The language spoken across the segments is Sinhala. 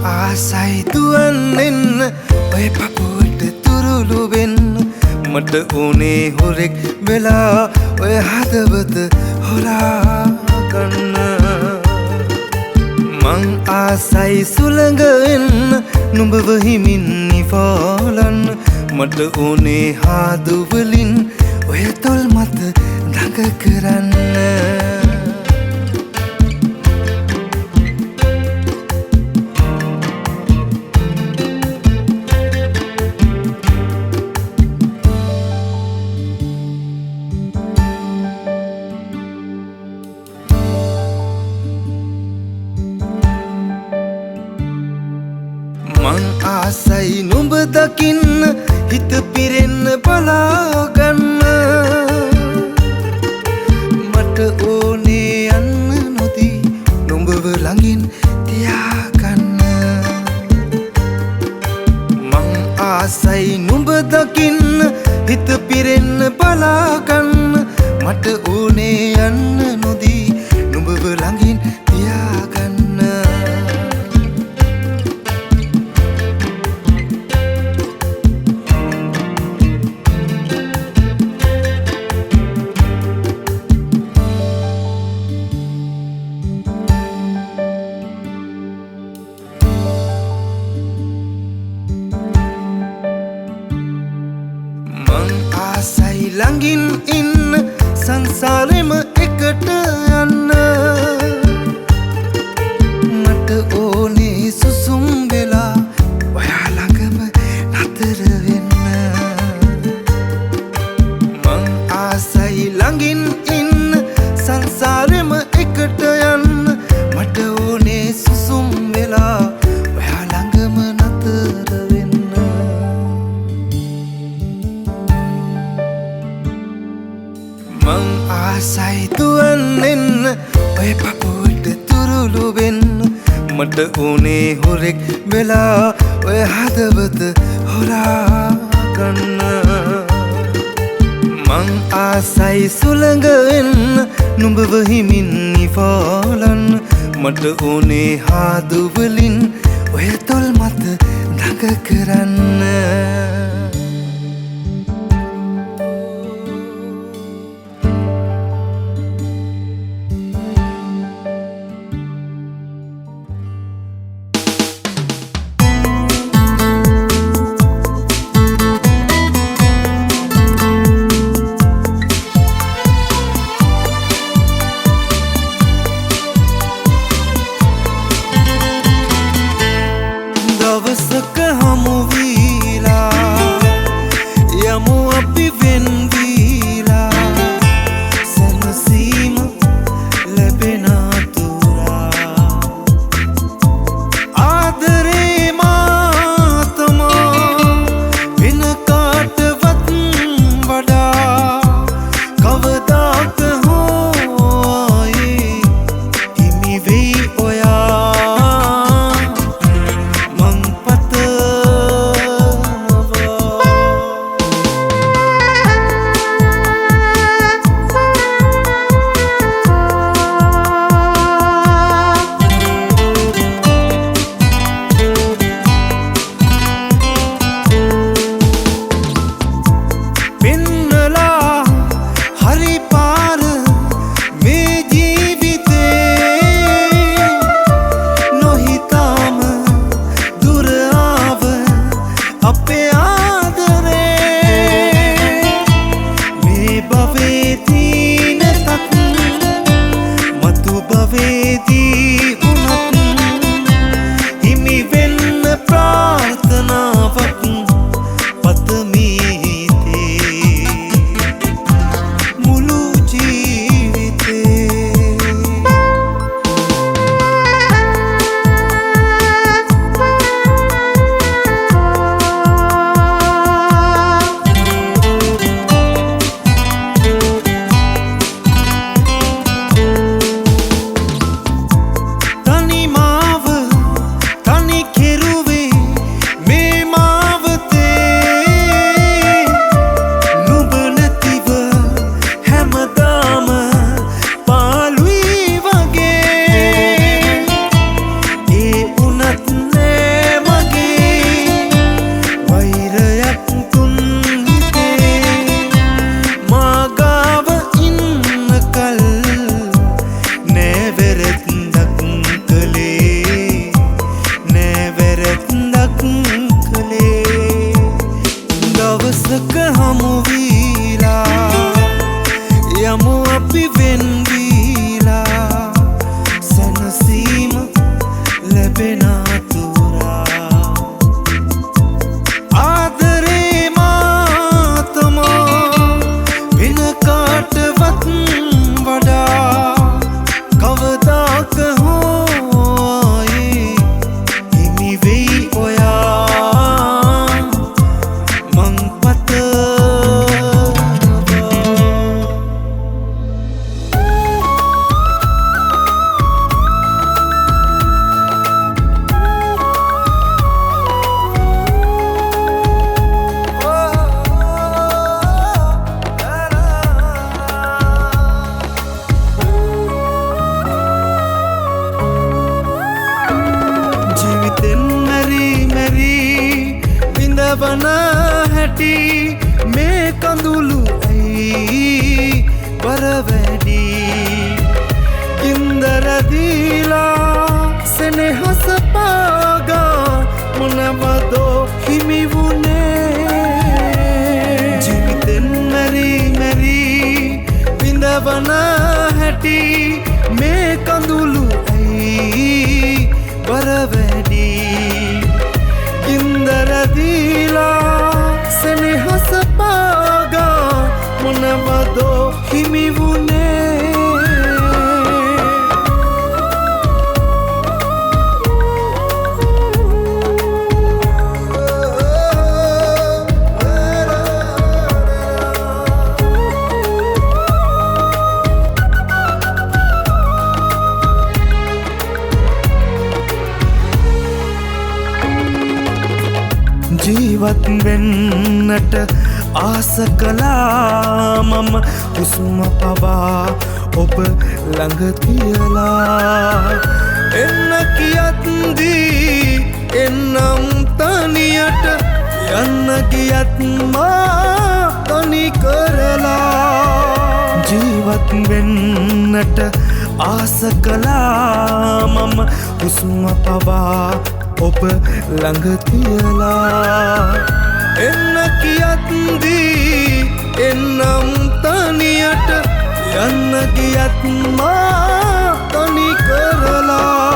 ආසයි දුවන්නෙන්න ඔය පපුවට තුරුළු වෙන්න මට ඕනේ හොරෙක් වෙලා ඔය හදවත හොරා ගන්න මං ආසයි සුළඟ වෙන්න නුඹව හිමින් නිවාලන්න මට ඕනේ හාදු වලින් ඔය තොල් මත දඟ කරන්න මං ආසයි නුඹ දකින්න හිත පිරෙන්න බලාගන්න මට ඕනේ යන්න නොදී නුඹව ළඟින් තියාගන්න මං ආසයි නුඹ දකින්න හිත පිරෙන්න බලාගන්න මට ඕනේ යන්න නොදී නුඹව ළඟින් තියාගන්න ආසයි ළඟින් ඉන්න සංසාරෙම එකට යන්න මට ඕනේ සුසුම් වෙලා ඔයා ළඟම නතර වෙන්න මං ආසයි ළඟින් ඉන්න සංසාරෙම එකට යන්න මට ඕනේ සුසුම් වෙලා ඔයා ළඟම නතර වෙන්න මං ආසයි දුවන්නෙන්න ඔය පපුවට තුරුළු වෙන්න මට ඕනේ හොරෙක් වෙලා ඔය හදවත හොරා ගන්න මං ආසයි සුළඟ වෙන්න නුඹව හිමින් නිවාලන්න මට ඕනේ හාදු වලින් ඔය තොල් මත දඟ කරන්න දවසක හමු වීලා විඳවන හැටි මේ කඳුළු ඇයි බර වැඩි ඉන්දර දීලා සෙනෙහස පාගා මොනවදෝ හිමි වුණේ ජීවිතෙන් මැරි මැරි විඳවන හැටි මේ කඳුළු ඇයි බර වැඩි ඉන්දර දීලා සෙනෙහස පාගා මොනවදෝ හිමි වුණේ ජීවත් වෙන්නට ආස කළා මම හුස්ම පවා ඔබ ළඟ තියලා එන්න කියත්දී එන්නම් තනියට යන්න ගියත් මා තනි කරලා ජීවත් වෙන්නට ආස කළා මම හුස්ම පවා ඔබ ළඟ තියලා එන්න කියත්දී එන්නම් තනියට යන්න ගියත් මා තනි කරලා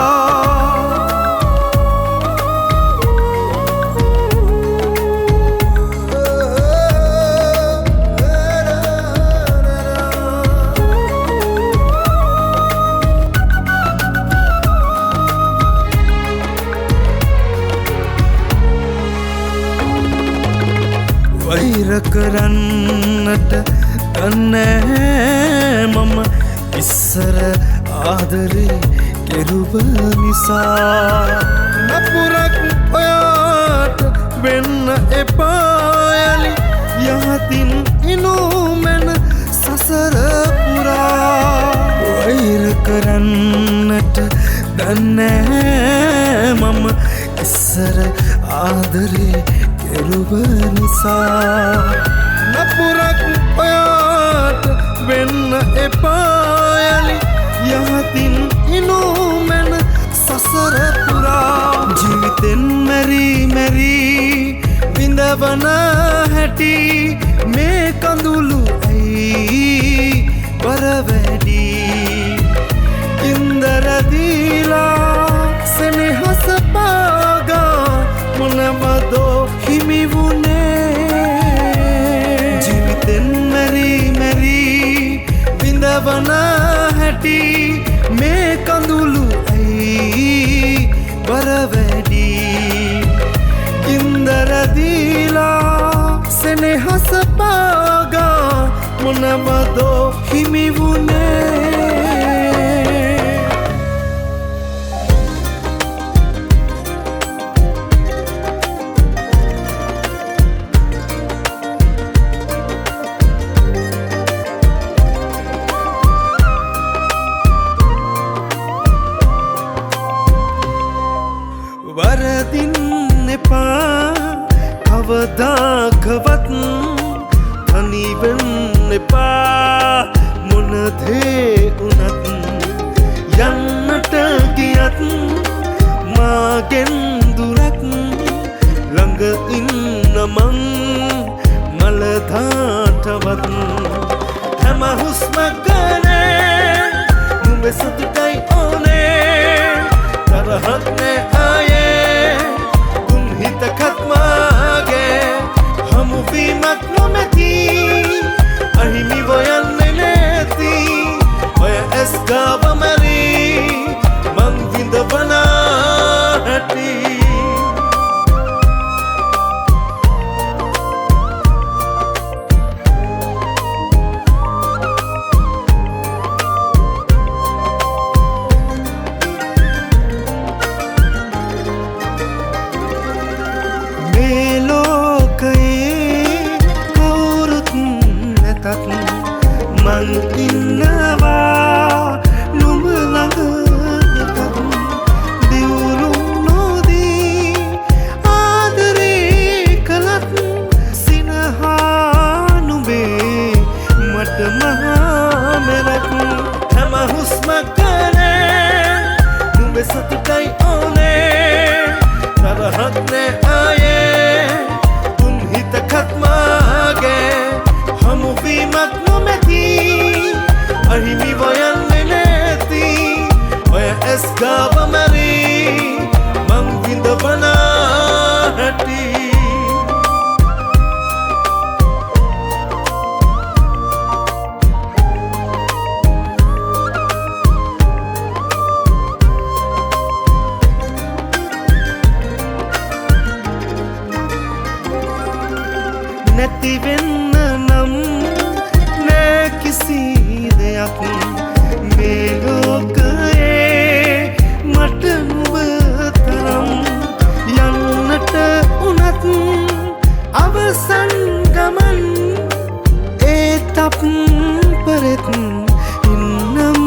වෛර කරන්නට දන්නේ මම ඉස්සර ආදරේ කෙරුව නිසා නපුරක් ඔයාට වෙන්න එපායලි යහතින් ඉනුමෙන සසර පුරා වෛර කරන්නට දන්නේ මම ඉස්සර ආදරේ කෙරුව නිසා නපුරක් ඔයාට වෙන්න එපායලි යහතින් ඉනුමෙන සසර පුරා ජීවිතෙන් මැරි මැරි විඳවන හැටි මේ කඳුළු ඇයි බර වැඩි ඉන්දර දීලා සෙනෙහස පාගා මොනවදෝ හිමි වුණේ ජීවිතෙන් මැරි මැරි විඳවන හැටි මේ කඳුළු ඇයි බර වැඩි ඉන්දර දීලා සෙනෙහස පාගා මොනවදෝ හිමි වුණේ වරදින්න එපා කවදාකවත් තනි වෙන්න එපා මොන දේ වුණත් යන්නට ගියත් මාගෙන් දුරක් ළඟ ඉන්න මං මලදාටවත් හැම හුස්මක් ගානේ නුඹ සතුටයි ඕනේ තරහක් නෑ ආයේ තුන් හිතකත් මාගේ හමුවීමක් නොමැති අහිමිව යන්නේ නැති ඔය ඇස් ගාව මැරි මං විඳවන හැටි සතුටයි ඕනේ තරහක් නෑ ආයේ තුන් හිතකත් මාගේ හමුවීමක් නොමැති අහිමි වයන්නේ නැති ඔය ඇස් ගාව මැරී මං විඳවනා හැටි නැති වෙන්න නම් නෑ කිසි දෙයක් මේ ලෝකයේ මට නුඹ තරම් යන්නට උනත් අවසන් ගමන් ඒතප් පෙරෙත් ඉන්නම්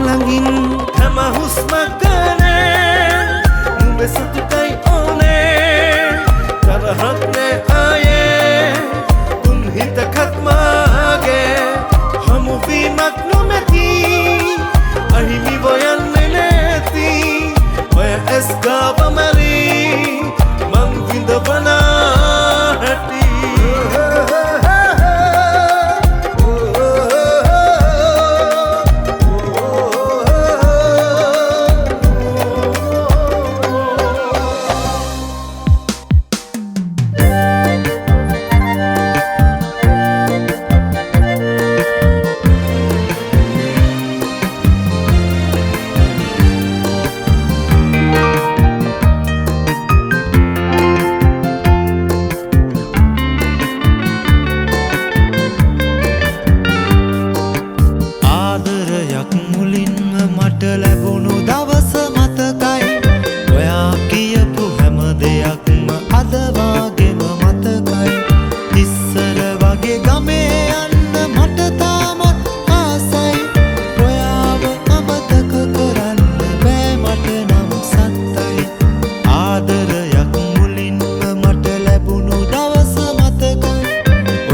ළඟින් හැම හුස්මක් ගානේ නුඹ සතුටයි ඕනේ තරහක් නෑ ආයේ තුන් හිතකත් මාගේ හමුවීමක් නොමැති අහිමි වයන්නේ නැති ඔය ඇස් ගාව මැරී මං විඳවනා හැටි මට ලැබුණු දවස මතකයි ඔයා කියපු හැම දෙයක්ම අද වගේම මතකයි ඉස්සර වගේ ගමේ යන්න මට තාමත් ආසයි ඔයාව අමතක කරන්න බෑ මට නම් සත්තයි ආදරයක් මුලින්ම මට ලැබුණු දවස මතකයි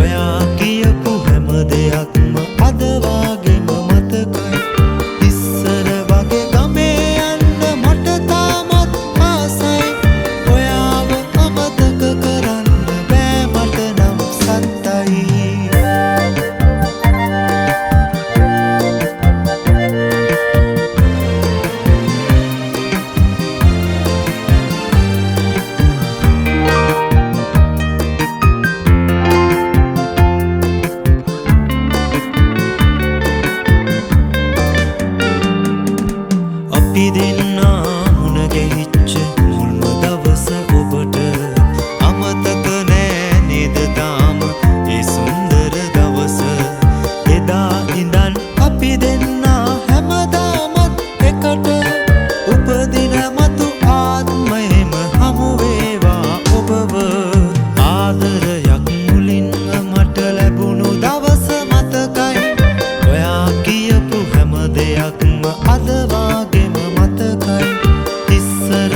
ඔයා කියපු හැම දෙයක්ම අද වගේම මතකයි අපි දෙන්නා මුණ ගැහිච්ච මුල්ම දවස ඔබට අමතක නෑ නේද තාම ඒ සුන්දර දවස එදා ඉඳන් අපි දෙන්නා හැමදාමත් එකට උපදින මතු ආත්මයෙම හමු වේවා ඔබව ආදරයක් මුලින්ම මට ලැබුණු දවස මතකයි ඔයා කියපු හැම දෙයක්ම අද වගේම මතකයි ඉස්සර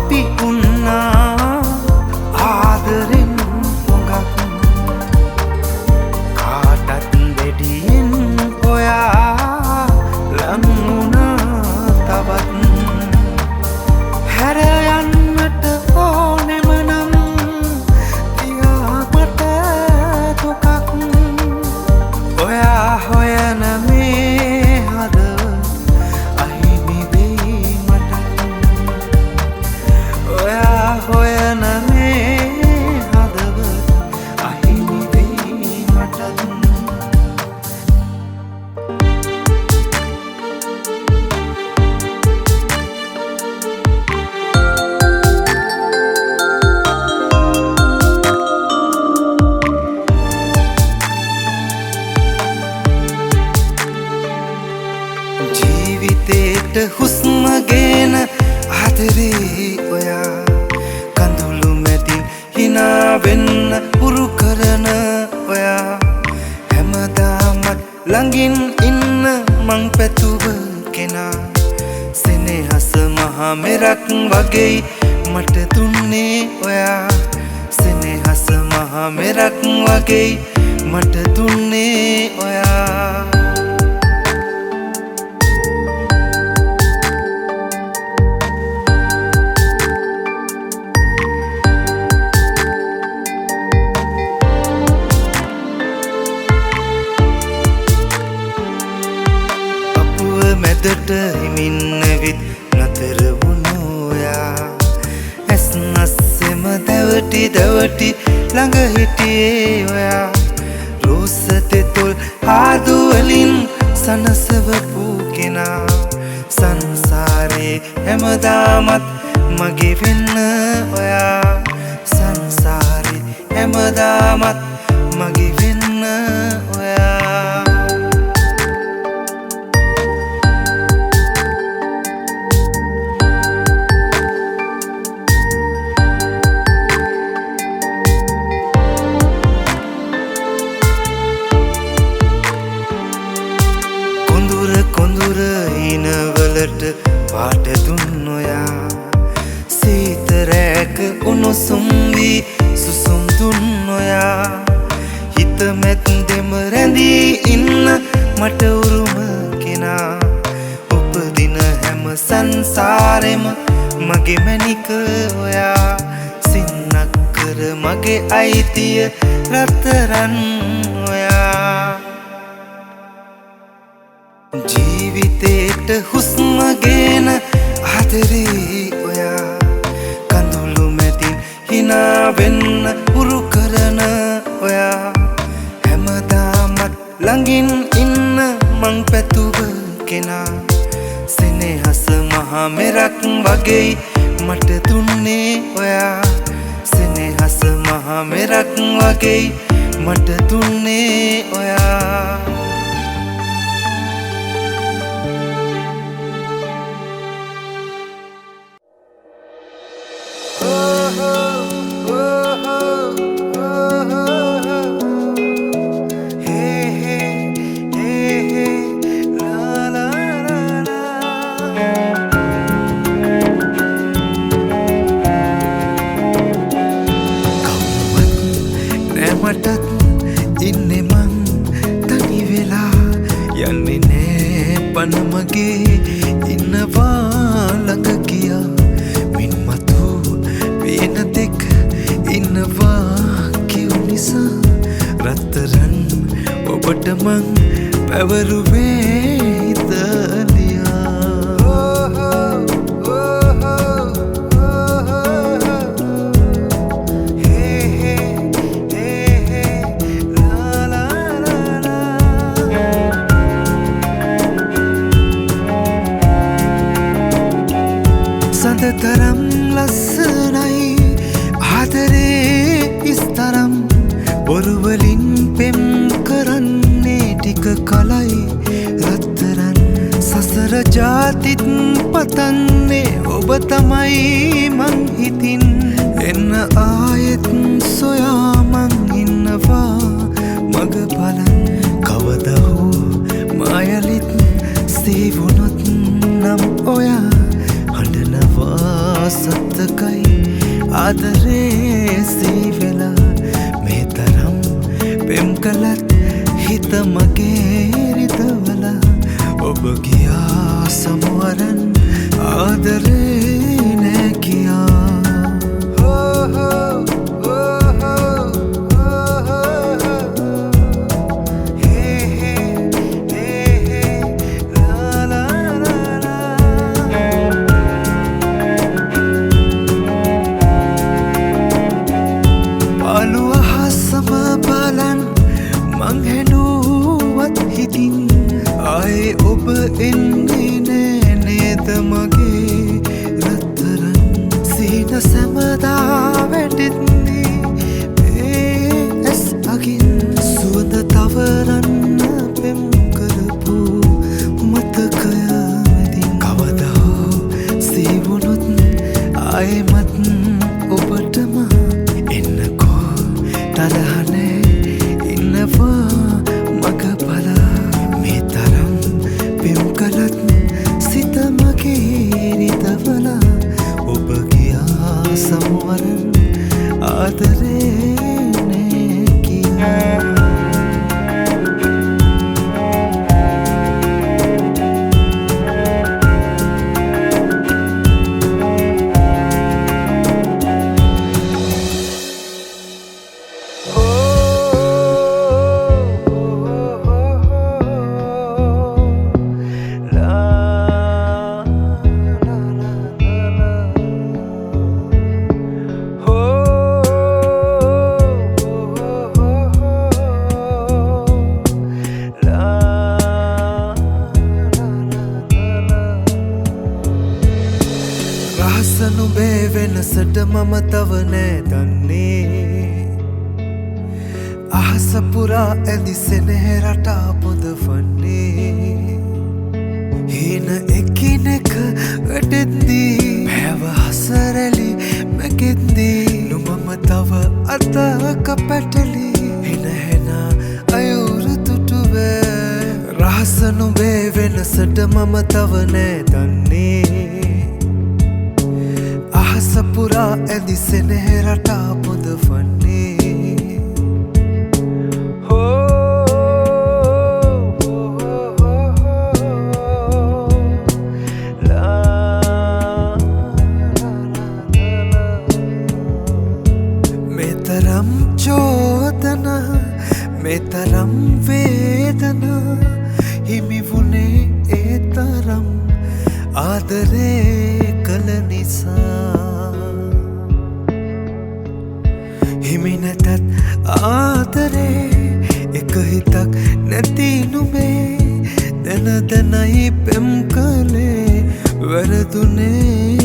අපි උන්නා ආදරෙන් හොඟක් කාටත් වැඩියෙන් ඔයා ලං වුණා තවත් හැර යන්නට ඕනෙම නම් තියා මට දුකක් ඔයා හොයන මේ හදවත අහිමි වෙයි මට ඔයා හොයන මේ හදවත අහිමි වෙයි මට ජීවිතේට හුස්ම ගෙන ආදරේ ඔයා කඳුළු මැදින් hina වෙන්න උරු කරන ඔයා හැමදාමත් ළඟින් ඉන්න මං පැතුව කෙනා සෙනෙහස මහ මෙරක් වගේ මට දුන්නේ ඔයා සෙනෙහස මහ මෙරක් වගේ මට දුන්නේ ඔයා මැදට හිමින් ඇවිත් නතර වුණෝයා ඇස් නස්සෙම දැවටි දැවටි ළඟ හිටියේ ඔයා රෝස තෙතොල් ආදු වලින් සනසවපු කෙනා සංසාරේ හැමදාමත් මගේ වෙන්න ඔයා සංසාරේ හැමදාමත් මගේ වෙන්න ඔයා කොඳුර හිනවලට පාට දුන්න ඔයා සීතරෑක උණුසුම් වී සුසුම් දුන්න ඔයා හිත මැද්දෙම රැඳී ඉන්න මට උරුම කෙනා උපදින හැම සංසාරෙම මගේ මැනික ඔයා සින්නක් කර මගේ අයිතිය රත්තරන් ඔයා ජීවිතේට හුස්ම ගෙන ආදරේ ඔයා කඳුළු මැදින් hina වෙන්න උරු කරන ඔයා හැමදාමත් ළඟින් ඉන්න මං පැතුව කෙනා සෙනෙහස මහ මෙරක් වගේ මට දුන්නේ ඔයා සෙනෙහස මහ මෙරක් වගේ මට දුන්නේ ඔයා මටත් ඉන්නේ මං තනි වෙලා යන්නේ නෑ පන මගේ ඉන්නවා ළඟ ගියා මින් මතු පේන දෙක ඉන්නවා කිව් නිසා රත්තරන් ඔබට මං පැවරුවේ ඉතලියා තරම් ලස්සනයි ආදරේ ඉස්තරම් බොරුවලින් පෙම් කරන්නේ ටික කලයි රත්තරන් සසර ජාතිත් පතන්නේ ඔබ තමයි මං හිතින් එන්න ආයෙත් සොයා මං ඉන්නවා මග බලන් කවදා හෝ මායලිත් සේවුනොත් නම් ඔයා හඬනවා සත්තක එකයි ආදරේ සීවෙලා මේ තරම් පෙම් කළත් හිත මගේ රිදවලා ඔබ ගියා සමවරන් ආදරේ නෑ කියා ආයේ ඔබ එන්නේ නෑ නේද මගේ රත්තරන් සීන සැමදා වැටෙන්නේ මේ ඇස් අගින් සුවඳ තවරන්න පෙම් කරපු මතකය මැදින් කවදා සීවුණොත් ආයෙමත් ඔබටම එන්නකෝ තරහනේ ඉන්නවා සිත මගේ රිදවලා ඔබ ගියා සමවරන් ආදරේ නෑ කියා නුඹේ වෙනසට මම තව නෑ දන්නේ අහස පුරා ඇදිසෙන රටා පොදවන්නේ හීන එකිනෙක වැටෙද්දී පැව හසරැලි මැකෙද්දී නුඹම තව අතක පැටලි හිනහෙන අයුරු තුටුවේ රහස නුඹේ වෙනසට මම තව නෑ දන්නේ අහස පුරා ඇදිසෙන රටා පොදවන්නේ මෙතරම් චෝදනා මෙතරම් වේදනා හිමි වුණේ ඒ තරම් ආදරේ කළ නිසා හිමි නැතත් ආදරේ එක හිතක් නැති නුඹේ දැන දැනයි පෙම් කළේ වැරදුනේ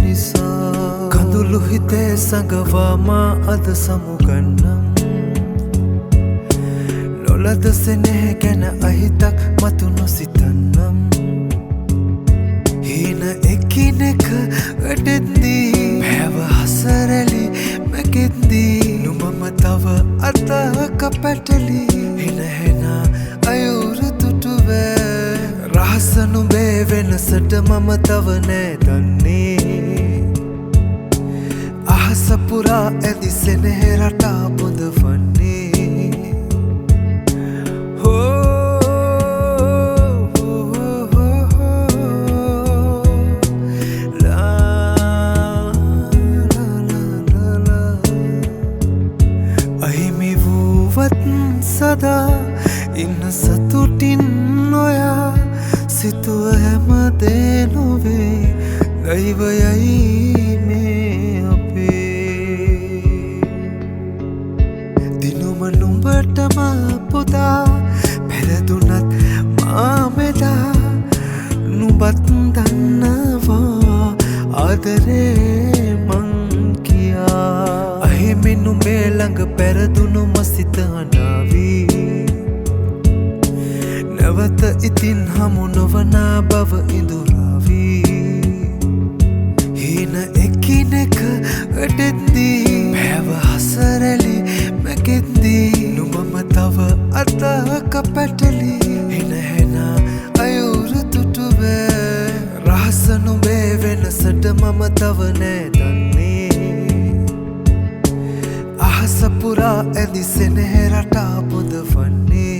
නිසා කඳුළු හිතේ සඟවාමා අද සමුගන්නම් නොලද සෙනෙහ ගැන අහිතක් මතු නොසිතන්නම් හීන එකිනෙක වැටෙද්දී පැව හසරැලි මැකෙද්දී නුඹම තව අතක පැටලි හිනහෙන අයුරු තුටුවේ රහස නුඹේ වෙනසට මම තව නෑ දන්නේ අහස පුරා ඇදිසෙන රටා පොදවන්නේ සදා ඉන්න සතුටින් නොයා සිතුව හැමදේ නොවේ දෛවයයි මේ අපේ දිනුම නුඹටම පුදා පෙරදුනත් මාමෙදා නුඹත් දන්නවා ආදරේ මං කියා අහිමි නුඹේ ළඟ පෙරදුණු මසිත අනාවී නැවත ඉතින් හමු නොවනා බව ඉඳුරාවී හීන එකිනෙක වැටෙද්දී පැව හසරැලි මැකෙද්දී නුඹම තව අතක පැටලි හිනහෙන අයුරු තුටුවේ රහස නුඹේ වෙනසට මම තව නෑ දන්නේ අහස පුරා ඇදි සෙනෙහ රටා පොදවන්නේ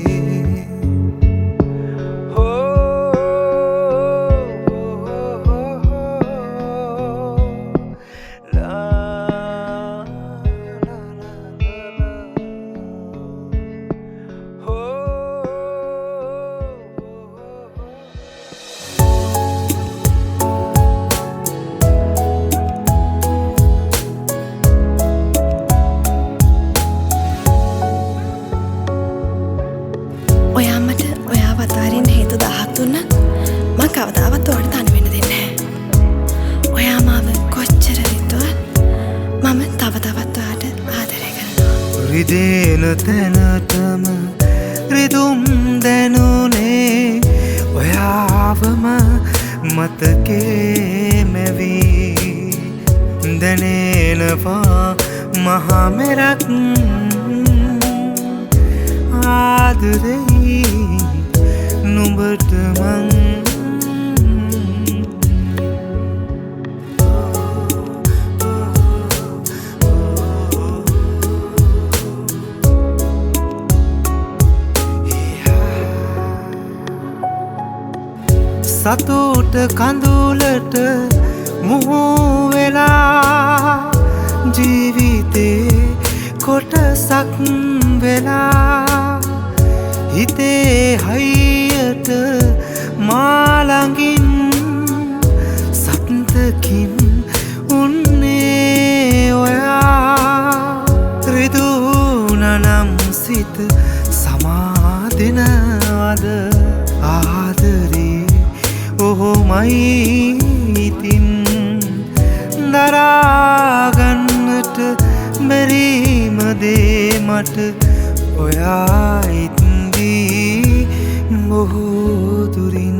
ඔයා මට ඔයාව අතාරින්න හේතු 1000ක් දුන්නත් මම කවදාවත් ඔයාට තනි වෙන්න දෙන්නේ නැහැ. ඔයා මාව කොච්චර හිතුවත් මම තව තවත් ඔයාට ආදරය කරනවා. රිදෙන තැනටම රිදුම් දැනුනේ ඔයාවම මතකේ මැවී දැනෙනවා මහා මෙරක් ආදරෙයි නුඹට මං සතුට කඳුලට මුහු වෙලා ජීවිතේ කොටසක් වෙලා හිතේ හයියට මාළඟින් සත්තකින් උන්නේ ඔයා රිදුනනම් සිත සමාදිනවද ආදරේ ඔහොමයි ඉතින් දරාගන්නට බැරිම දේ මට ඔයා ඉත්දී බොහෝ දුරින්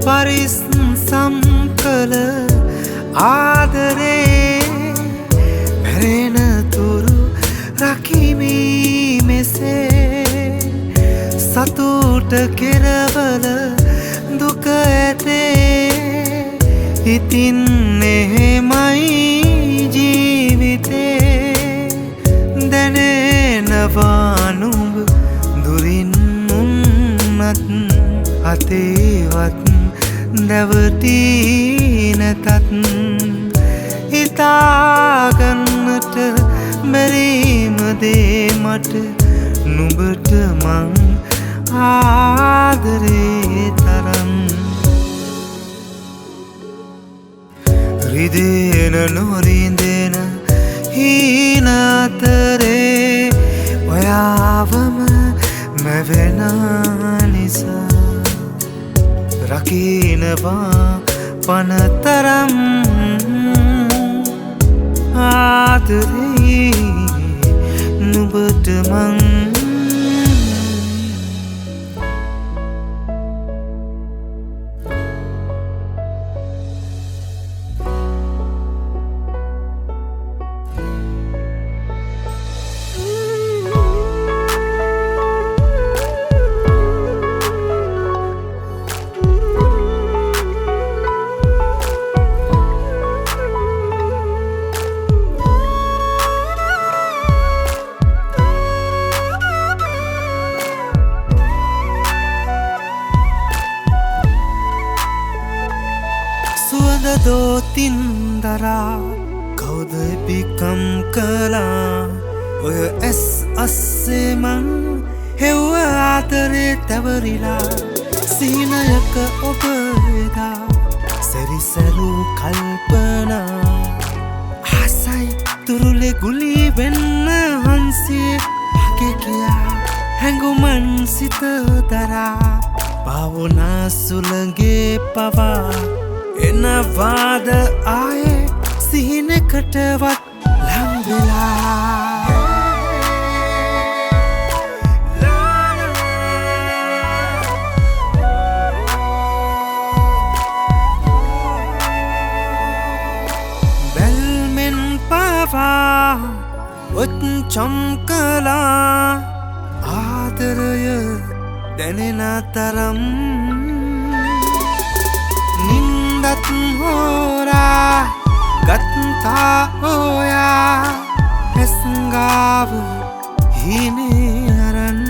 පරිස්සම් කළ ආදරේ මැරෙන තුරු රකිමි මෙසේ සතුට කෙරවල දුක ඇතේ ඉතින් එහෙමයි ජීවිතේ දැනෙනවා නුඹ දුරින් උන්නත් අතේවත් දැවටී නැතත් හිතාගන්නට බැරිම දේ මට නුඹට මං ආදරේ තරම් රිදෙන නොරිදෙන හීන අතරේ ඔයාවම මැවෙන නිසා රකිනවා පනතරම් ආදරේ නුඹට මං දෝතින්දරා කවුද පිකම් කලා ඔය ඇස් අස්සෙමං හෙව්ව ආතරේ තැවරිලා සීනයක ඔබ එදා සැරිසැලූ කල්පනා ආසයි තුරුලෙ ගුලි වෙන්න හන්සිය හගේ කියා හැඟුමන් සිත දරා පවුනා සුළගේ පවා එනවාද ආයේ සිහිනකටවත් ලංවෙලා බැල්මෙන් පවා චම්කලා ආදරය දැනෙන තරම් නින්දත් හෝරා ගත්තා ඔයා හැස්ගාව හිනේ අරන්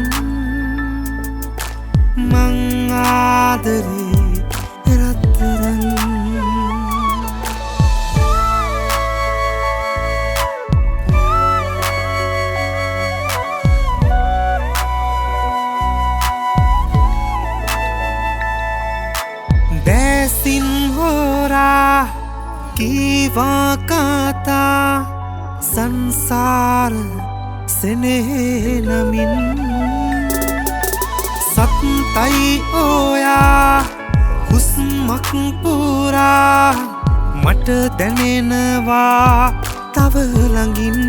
මං ආදරේ රත්තරන් දැසින් හෝරා කීවා කාතා සංසාර සෙනෙහේ නමින් සත්තයි ඔයා හුස්මක් පුරා මට දැනෙනවා තව ළඟින්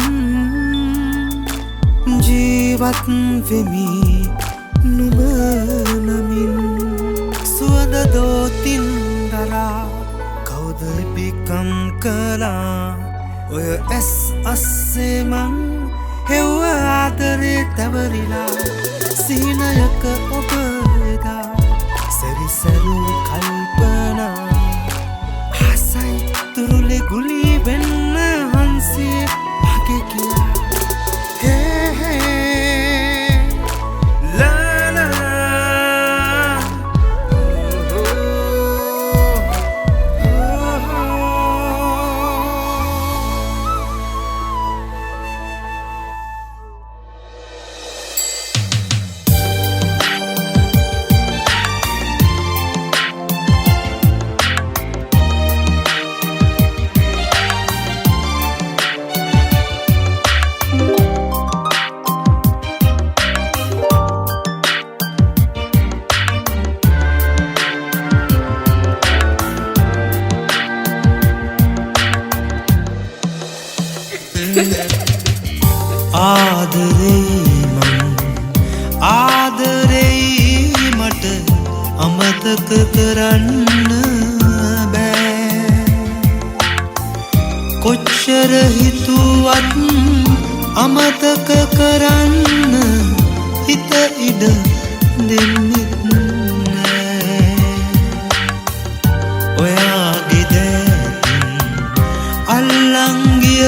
ජීවත් වෙමි නුඹ නමින් සුවඳ දෝතින් දරා කවුද පිකම් කළා ඔය ඇස් අස්සේ මං හෙව්ව ආදරේ තැවරිලා සීනයක ඔබ එදා සැරිසරු කල්පනා ආසයි තුරුලේ ගුලි වෙන්න හන්සේ මගේ කියා ආදරෙයි මට අමතක කරන්න බෑ කොච්චර හිතුවත් අමතක කරන්න හිත ඉඩ දෙන්නෙත් නෑ ඔයාගේ දැන් අල්ලන් ගිය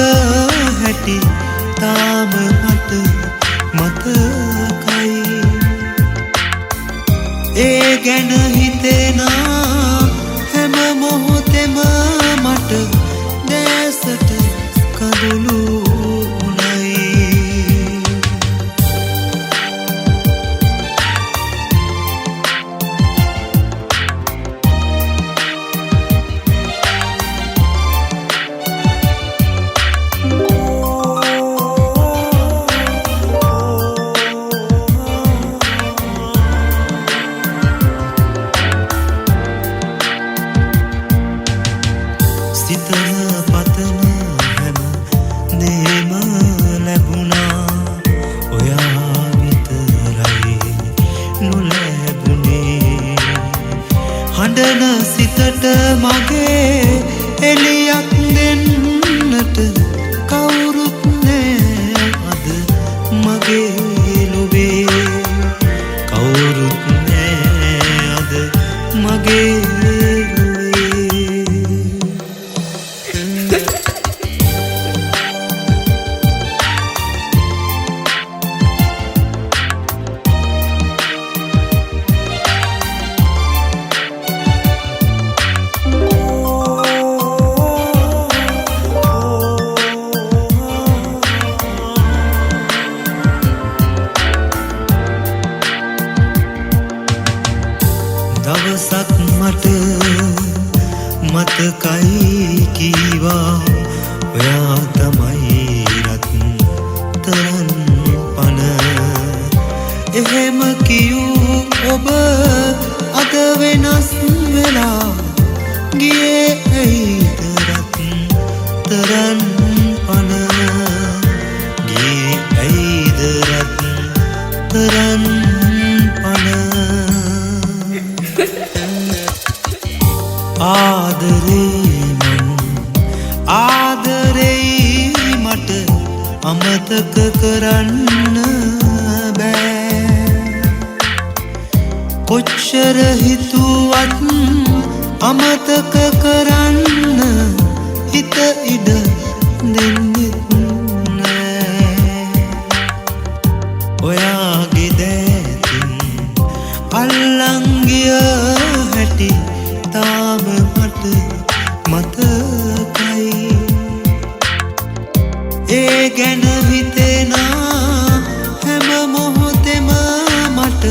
හැටි තාම මට මතකයි ඒ ගැන හිතෙනා හැම මොහොතෙම මට දැසට කඳුළු උණයි සිතන පතන හැම දේම ලැබුණා ඔයා විතරයි නොලැබුණේ හඬන සිතට මගේ එළියක් දෙන්නට කවුරුත් නෑ අද මගේ ලොවේ කවුරුත් නෑ අද මගේ දවසක් මට මතකයි කීවා ඔයා තමයි රත්තරන් පන එහෙම කියූ ඔබ අද වෙනස් වෙලා ගියේ ඇයිද රත්තරන් පන ගියේ ඇයිද රත්තරන් පන ආදරෙයි මට අමතක කර බෑ කොච්චර හිතුවත් අමතක කරන්න හිත ඉඩ දෙන්නෙත් නෑ ඔයාගේ දෑතින් අල්ලන් ගිය හැටි තාම මට මතකයි ඒ ගැන හිතෙනා හැම මොහොතෙම මට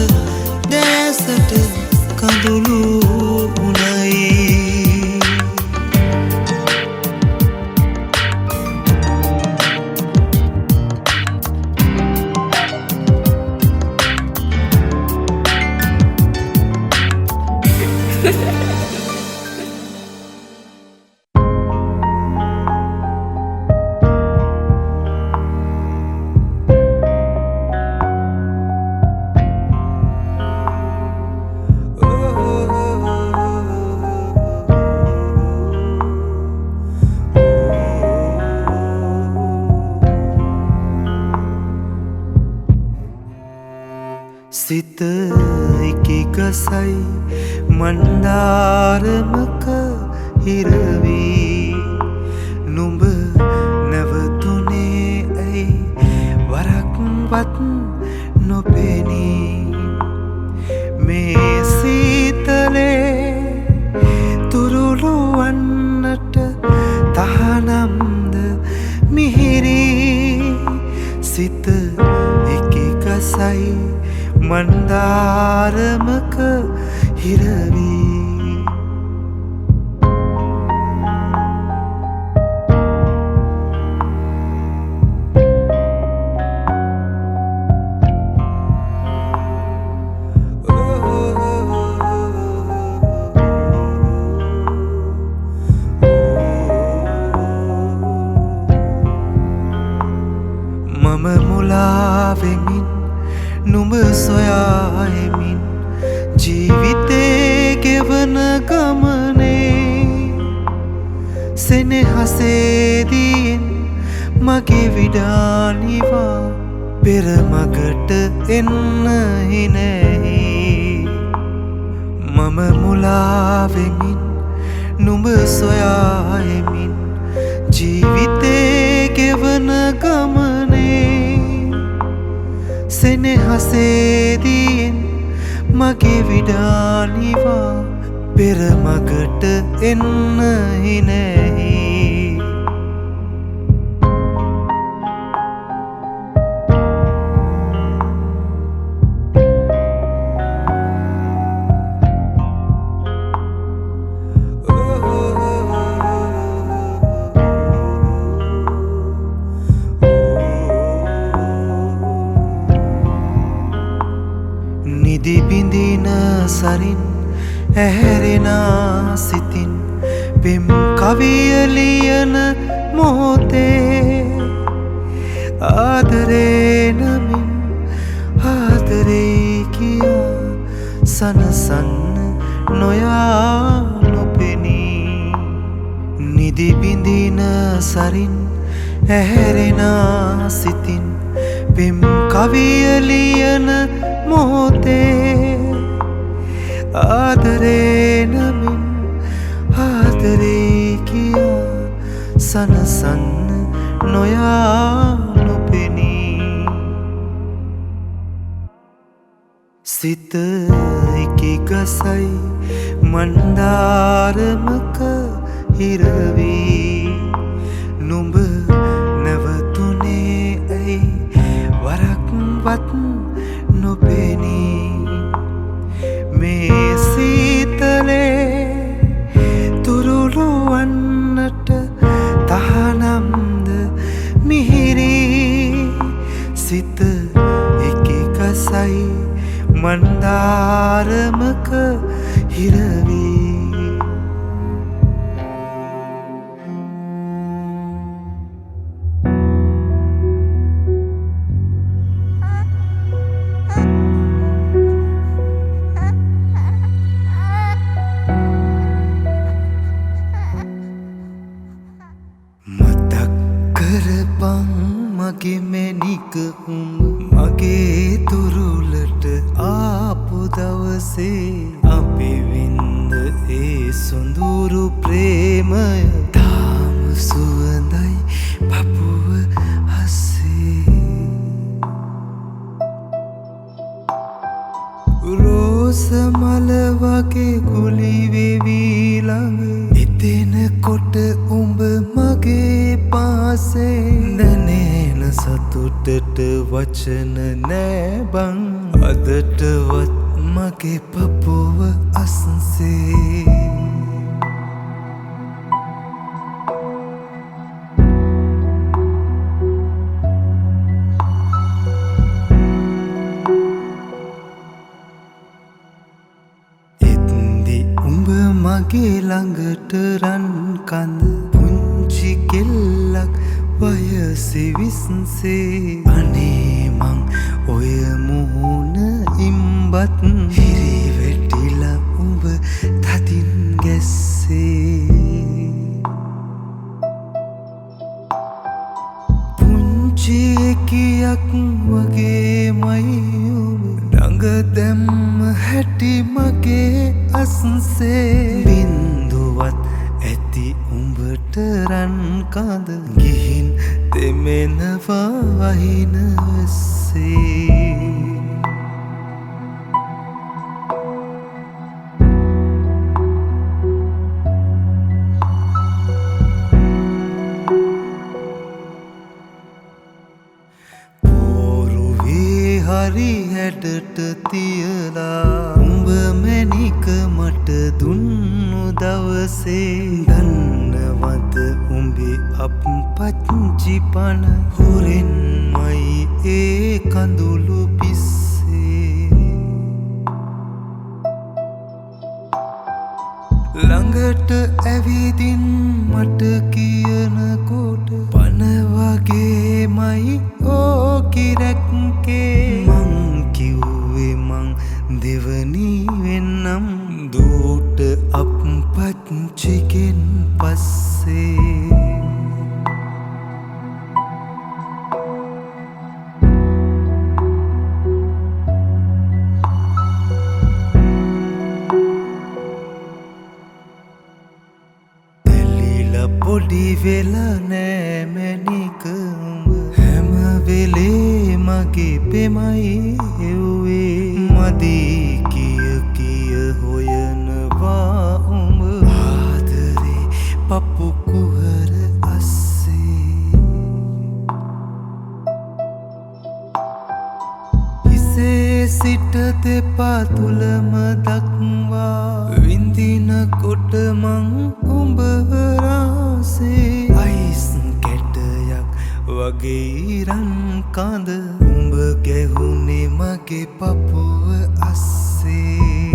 දැසට කඳුළු උණයි සිත ඉකිගසයි මන්දාරමක හිරවී නුඹ නැවතුනේ ඇයි වරක්වත් නොපෙනී මේ සීතලේ තුරුළු වන්නට තහනම්ද මිහිරී සිත ඉකිගසයි මන්දාරමක හිරවී මම මුලාවෙමින් නුඹ සොයායමින් ජීවිතේ ගෙවන ගමනේ සෙනෙහසේදීන් මගේ විඩානිවා පෙරමගට එන්න හිනැහි මම මුලාවෙමින් නුඹ සොයායමින් ජීවිතේ ගෙවන ගමනේ සෙනෙහසේදීන් මගේ විඩානිවා පෙරමගට එන්න හිනැහි නිදි බිඳින සරින් ඇහැරෙනා සිතින් පෙම් කවිය ලියන මොහොතේ ආදරේ නමින් ආදරේ කියා සනසන්න නොයා නොපෙනී නිදි බිඳින සරින් ඇහැරෙනා සිතින් පෙම් කවිය ලියන මොහොතේ ආදරේ නමින් ආදරේ කියා සනසන්න නොයා නොපෙනී සිත ඉකිගසයි මන්දාරමක හිරවී නුඹ නැවතුනේ ඇයි වරක්වත් නොපෙනී මේ සීතලේ තුරුළු වන්නට තහනම්ද මිහිරී සිත එකිගසයි මන්දාරමක හිරවී මතක් කරපන් මගේ මැනික උඹ මගේ තුරුලට ආපු දවසේ අපි වින්ද ඒ සොඳුරු ප්‍රේමය තාම සුවඳයි පපුව හස්සේ රෝස මල වගේ ගුලි වෙවි ළඟ එතෙනකොට උඹ මගේ පාසේ දැනෙන සතුටට වචන නෑ බං අදටවත් මගේ පපුව අස්සේ මගේ ළඟට රන් කඳ පුංචි කෙල්ලක් වයසේ විස්සේ අනේ මං ඔය මුහුණ ඉම්බත් හිරි වැටිලා උඹ තදින් ගැස්සේ පුංචි එකියක් වගේමයි ඔබ ළඟ දැම්ම හැටි මගේ අස්සේ බින්දුවත් ඇති උඹට රන් කඳ ගිහින් දෙමෙනවා වහින වැස්සේ හරි හැඩට තියලා උඹ මැනික මට දුන්නු දවසේ දන්නවද උඹේ අප්පච්චි පන හොරෙන්මයි ඒ කඳුළු පිස්සේ ළඟට ඇවිදින් මට කියනකොට පන වගේමයි ඕකිරැක්කේ මං කිව්වේ මං දෙවනි වෙන්නම් දූට අප්පච්චිගෙන් පස්සේ පොඩි වෙලා නෑ මැනික හැම වෙලේ මගේ පෙමයි හෙව්වේ මදි කිය හොයනවා උඹ ආදරේ පපු කුහර අස්සේ හිසේ සිට දෙපා තුලම දක්වා විඳිනකොට මං උඹව අයිස් කැටයක් වගේ ඉරන් කඳ උඹ ගැහුනේ මගේ පපුව අස්සේ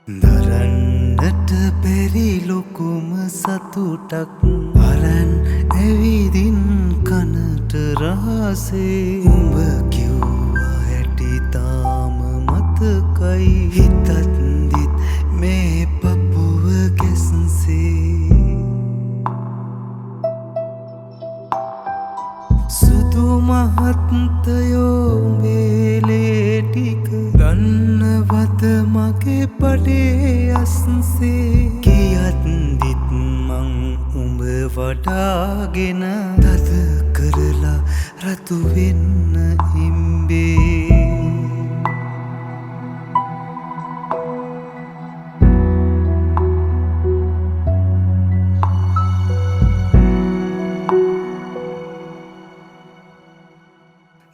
දරන්නට බැරි ලොකුම සතුටක් අරන් ඇවිදින් කනට රහසේ උඹ කිව්වා හැටි තාම මතකයි හිතත් දිත් මේ පපුව ගැස්සේ සුදු මහත්තයෝ වේලේ ටික දන්නවද මගේ පඩේ අස්සේ කියත් දිත් මං උඹ වඩාගෙන තද කරලා රතු වෙන්න ඉම්බේ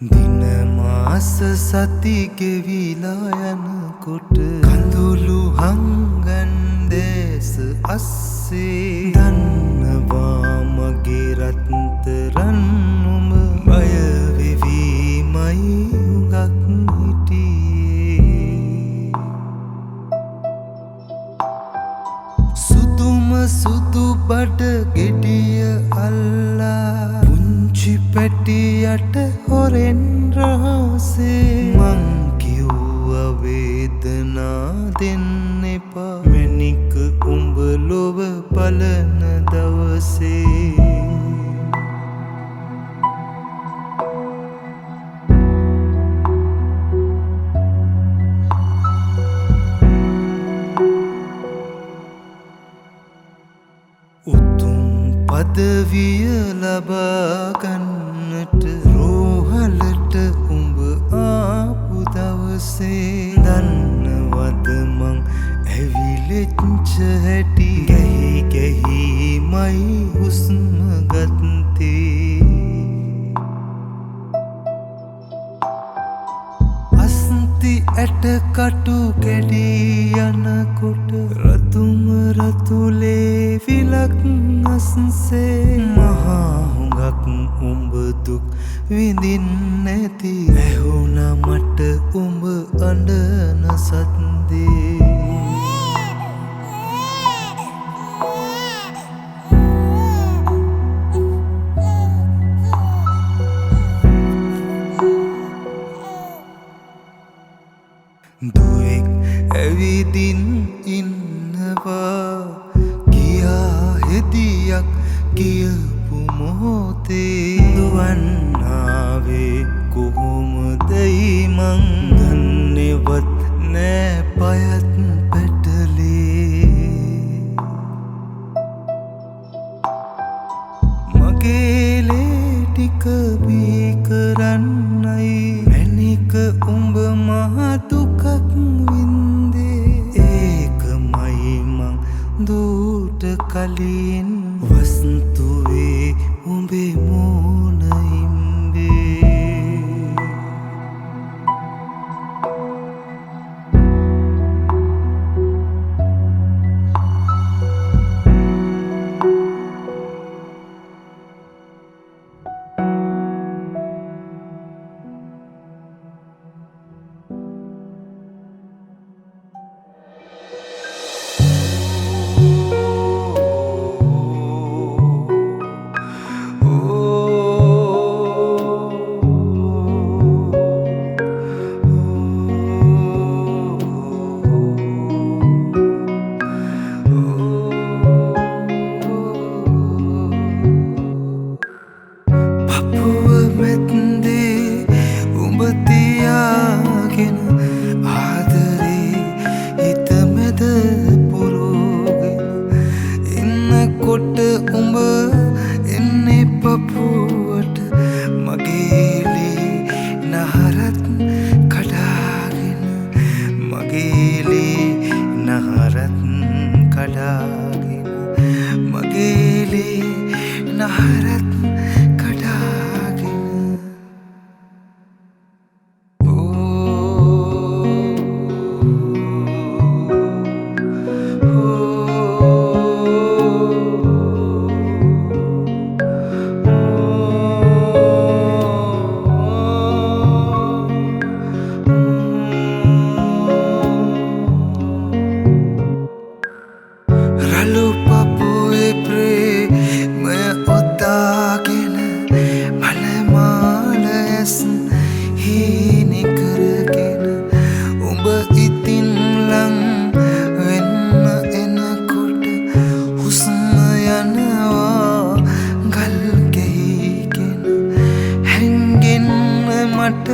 දින මාස සති ගෙවිලා යනකොට කඳුළු හංගන් දේශ අස්සේ දන්නවා මගේ රත්තරන් උඹ බය වෙවීමයි උඟක් හිටියේ සුදුම සුදු බඩ ගෙඩිය අල්ලා පුංචි පැටියට හොරෙන් රහසේ මං කිව්වා පදවිය ලබාගන්නට රෝහලට උඹ ආපු දවසේ දන්නවද මං ඇවිලෙච්ච හැටි ගැහි ගැහිමයි හුස්ම ගත්තේ අස්ති ඇට කටු කැඩී යනකොට රතුම රතුලේ විලක් අස්සේ මහා හුඟක් උඹ දුක් විඳින් නැති ඇහුණ මට උඹ අඬන සද්දේ දුවෙක් ඇවිදින් ඉන්නවා කියා හෙදියක් කියපු මොහොතේ දුවන්නාවේ කොහොමදයි මං දන්නේවත් නෑ පයත් පැටලේ මගේ ලේ ටික බී කරන්නයි මැනික උඹ මහ දුකක් වින්දේ ඒකමයි මං දුට කලින් වස්තුවේ උඹේ මෝන ඉම්බේ කොට උඹ එන්නේ පපුවට මගේලේ නහරත් කඩාගෙන මගේලේ නහරත් කඩාගෙන මගේලේ නහරත් කඩාගෙන රළු පපුවේ ප්‍රේමය ඔතාගෙන මලමාල ඇස් හීනි කරගෙන උඹ ඉතින් ලං වෙන්න එනකොට හුස්ම යනවා ගල් ගැහිගෙන හැංගෙන්න මට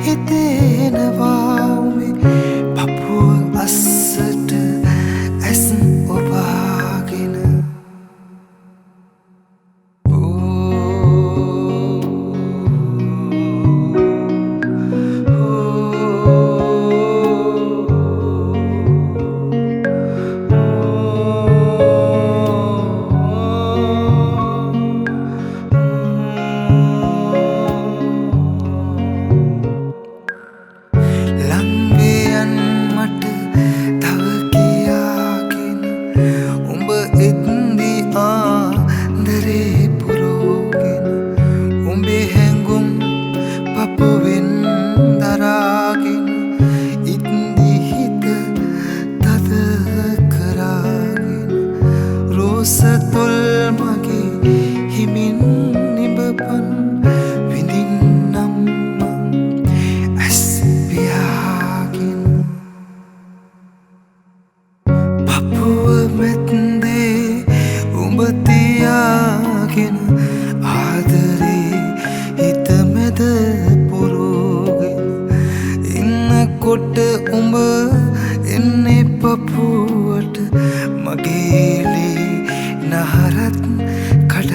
හිතෙනවා උඹේ පපුව අස්සට ඇස් ඔබාගෙන ලංවේයන් මට තව කියාගෙන උඹ එත්දි ආදරේ පුරෝගෙන උඹේ හැඟුම් පපුවෙන් දරාගෙන ඉත්දි හිත තද කරාගෙන රෝස තොල් මගේ හිමින් නිබපන් විඳින්නම් මං ඇස් පියාගෙන පපුව මැත්දේ උඹ තියාගෙන ආදරේ හිත මැද පුරෝගෙන ඉන්නකොට උඹ එන්නේ පපුවට මගේලේ නහරත් කඩ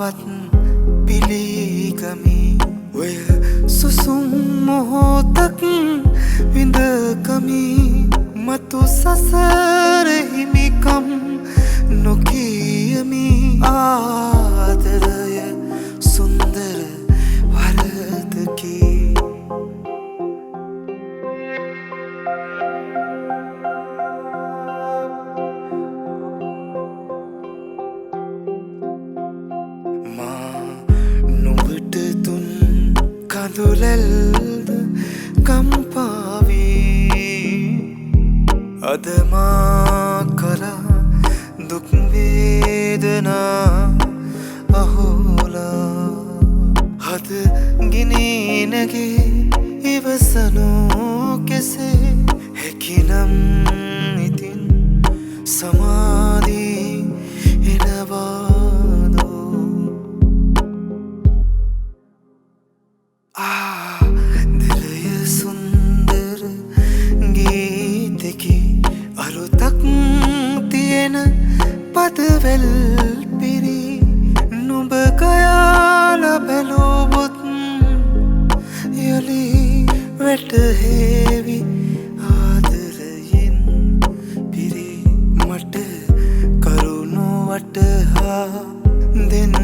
ආවත් පිළිගමි ඔය සුසුම් මොහොතක් විඳකමි මතු සසර හිමිකම් නොකියමි ආදරය සුන්දර වරදකි කඳුලැල්ද කම්පාවී අද මා කරා දුක් වේදනා අහෝලා හද ගිනිනගේ ඉවසනෝ කෙසේ හැකිනම් ඉතින් සමාධී එනවාදෝ දිලය සුන්දර ගීතකි අරුතක් තියෙන පදවැල් පිරි නුඹ කයාල බැලුවොත් යලි වැටහෙවි ආදරයෙන් පිරි මට කරුණු වටහා දෙන්න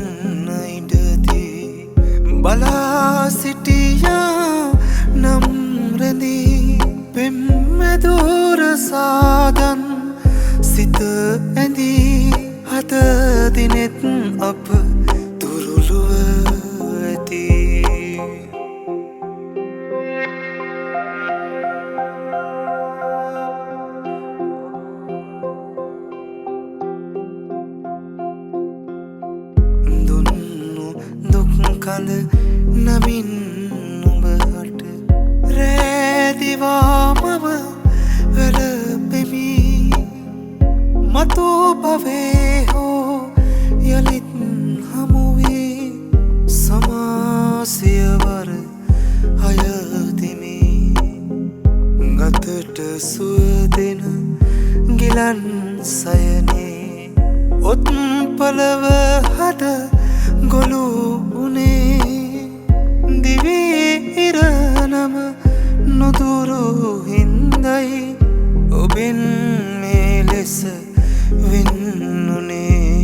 ඉඩදී බලා සිටියා නම් රැඳී පෙම්මැදුර සාදන් සිත ඇඳී හත දිනෙත් අප තුරුළුව ඇති දුන්නු දුක් කඳ නමින් නුඹට රෑදිවාමව වැළපෙමි මතු භවයේ හෝ යලිත් හමුවේ සමාසියවර අයදිමි ගතට සුවදෙන ගිලන් සයනේ ඔත් පලව හද ගොලු උනේ දිවේ ඉරනම නොදුරු හින්දයි ඔබෙන් මේ ලෙස වෙන්නුනේ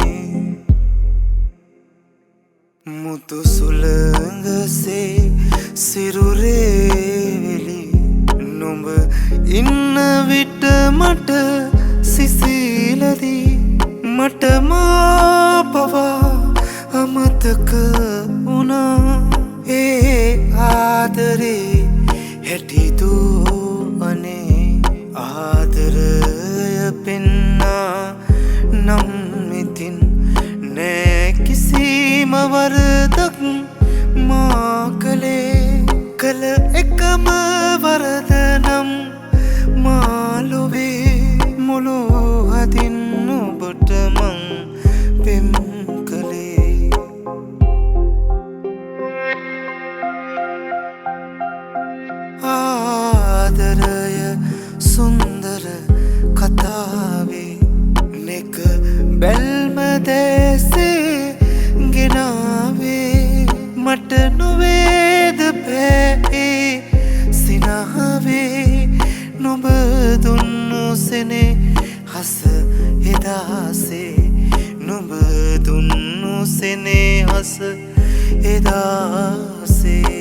මුතු සුළඟසේ සිරුරේවිලි නුඹ ඉන්න විට මට සිසිලදී මට මා පවා අමතක වුණා ඒ ආදරේ හැටිදූ අනේ ආදරය පෙන්නා නම් ඉතින් නෑ කිසිම වරදක් මා කළේ කළ එකම වරද නම් මා ලොවේ මුළු හදින් ඔබට මං පෙම් කළේ ආදරය සුන්දර කතාවේ නෙක බැල්ම දැසේ ගෙනාවේ මට නොවේද පෑ සිනහවේ නොබ දුන්නු සෙනේ හස එදාසේ නොබ දුන්නු සෙනේ හස එදාසේ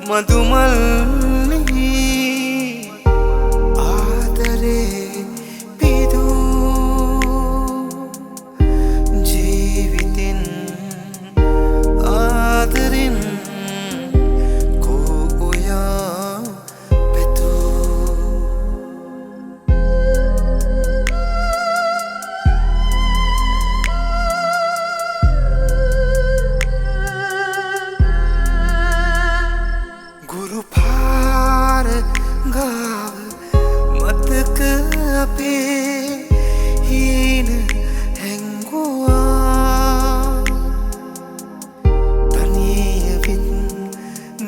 මදුමල්ලි ආදරේ පිදූ ජී ගාව මතක අපේ හීන හැංගුවා තනියවිත්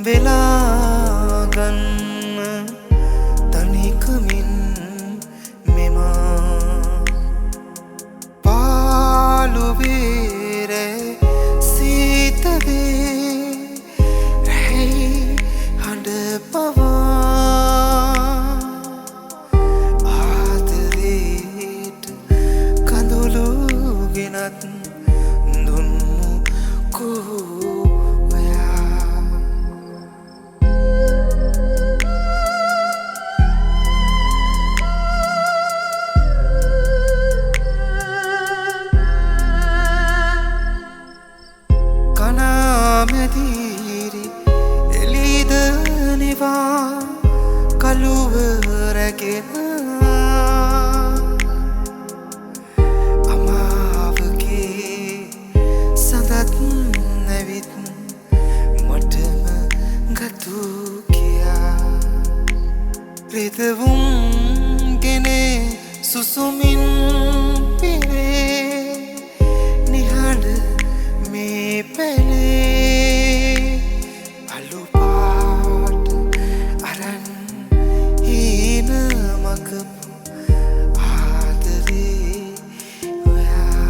වෙලා ගන්න තනිකමින් මෙමා පාළුවේ සීතවේ රැයි හඬ පවා ආදරේට කඳුළු ගෙනත් දුන්නු කෝයා කනාමැදිරි එළිද නිවා කළුව රැගෙන අමාවගේ සඳත් නැවිත් මටම ගතු කියා රිදවුම් ගෙනේ සුසුමින් පිරේ නිහඬ මේ පැනේ අලු පාට අරන් හීන මකපු ආදරේ ඔයා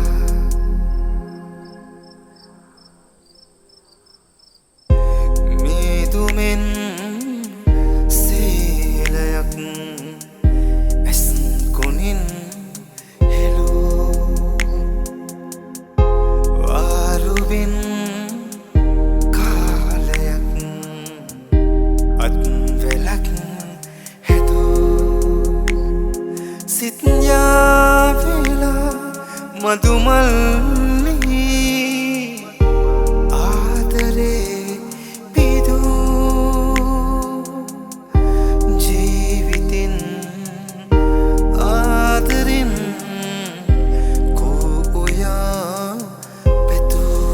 මීදුමෙන් සීලයක් ඇස් කොනින් හෙළෝ වාරුවෙන් කාලයක් අත්වැලක් හැදූ සිත් යාවෙලා මදුමල්ලි ආදරේ පිදූ ජීවිතින් ආදරින් කෝ ඔයා පැතූ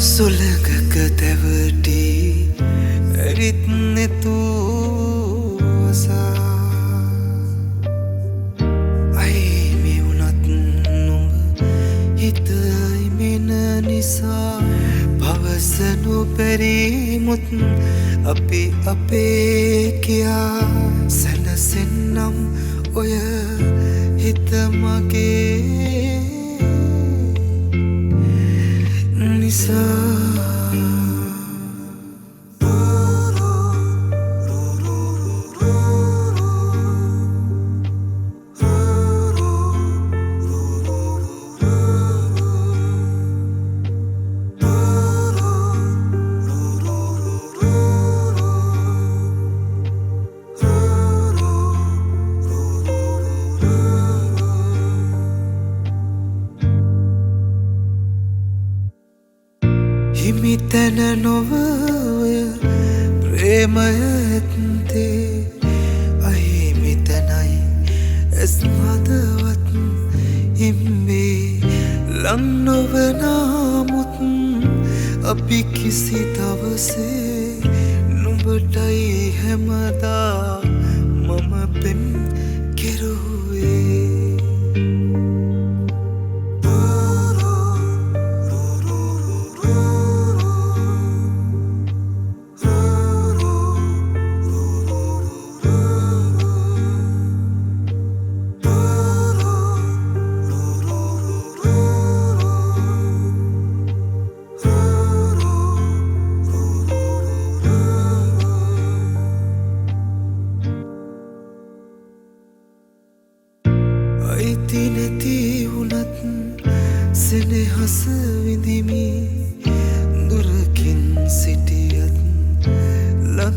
සුළඟක තැවටි ඇරිත් නෙතුවසා අයිමි වුණත් නුඹ හිතයිමෙන නිසා පවසනු පැරීමුත් අපි අපේ කියා සැනසෙන්නම් ඔය හිත මගේ නිසා හිමිතැන නොවය ප්‍රේමය ඇත්තේ අහිමිතැනයි ඇස් හදවත් හිම්බේ ලං නොවනාමුත් අපි කිසි දවසේ නුඹටයි හැමදා මම පෙම් කෙරුවේ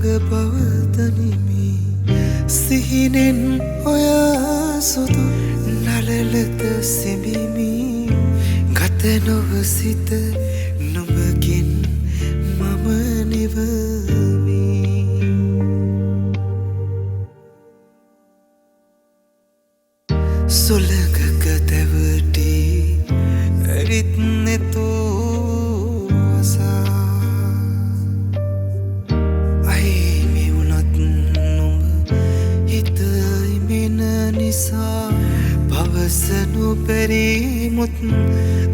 ළඟ පවතනිමි සිහිනෙන් ඔය සුදු නලලත සිඹිමි ගත නොව සිත නුඹකින් මම නිවමි සුළඟක දැවටි ඇරිත් නෙතු අසා අයිමි වුණත් නුඹ හිත ඉමෙන නිසා පවසනු පෙරීමුත්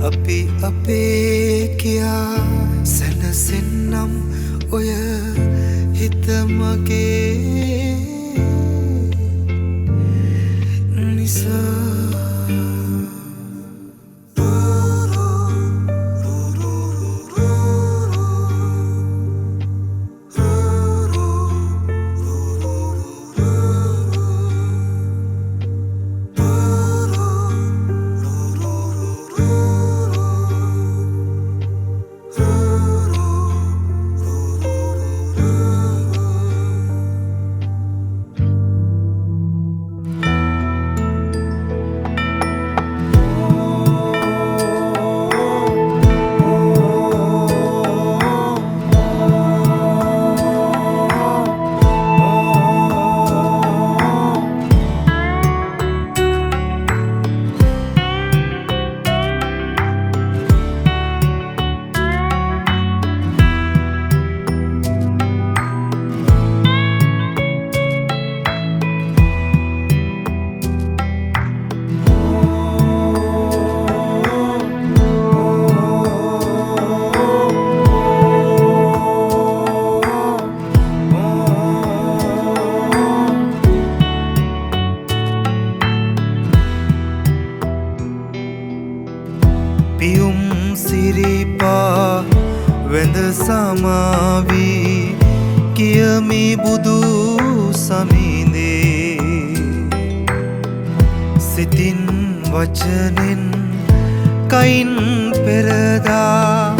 අපි අපේ කියා සැනසෙන්නම් ඔය හිත මගේ නිසා පියුම් සිරිපා වැඳ සමාවී කියමි බුදු සමිඳේ සිතින් වචනෙන් කයින් පෙරදා